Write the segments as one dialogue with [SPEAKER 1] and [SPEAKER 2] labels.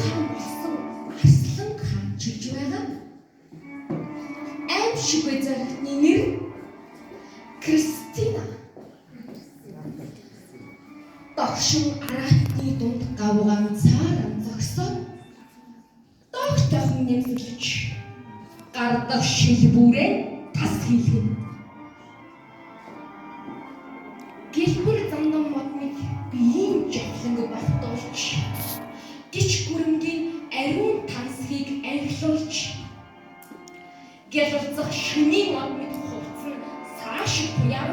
[SPEAKER 1] хаан болсон Арслан хаан чилж байгаа. Аим шиг байзаахны нэр Кристина. Догшин араатны дунд гавгаан цааран зогсоод доогтойхон нэмсэлж гардах шилбүүрээ тас хийлгэн. Гэлбэр замнам модмыг биеийн жавланг бартуулж гिच гүрэмгийн ариун тансхийг архилуулж гялалцах шөнийн модмыг хувцсан цаашиг туяар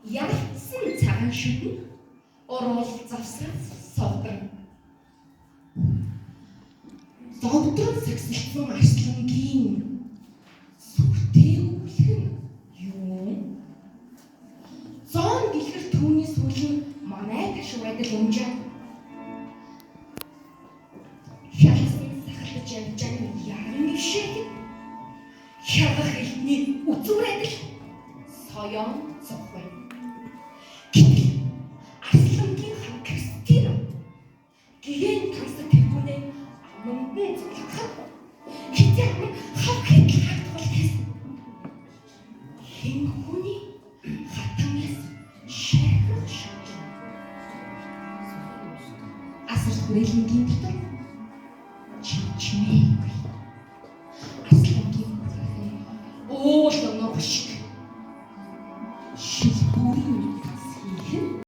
[SPEAKER 1] ярцсан цагаан шүдэн орол завсраад согдсон. Зогдрон сагсэлсэн Арслангийн сүртэй үлхэн юу? Зоон гэлгэр түүний сүүлэн манай ташуудаг өмжөө. Хялсан сахалж явжааг яран ишээ. Хягах хэлний үзүүрээд л соёон цохвэ. Гэтэл Арслангийн хан Кристина гэрэн тансаг тэргүүнээ амандын зулгахад хитэн хавхыг хатгал гэсэн. Хэн хүний хатангаас шахах шат. Асар хүрээлэнгийн дотор чимчмээ. Арслангийн уул ногш шилбүүрийн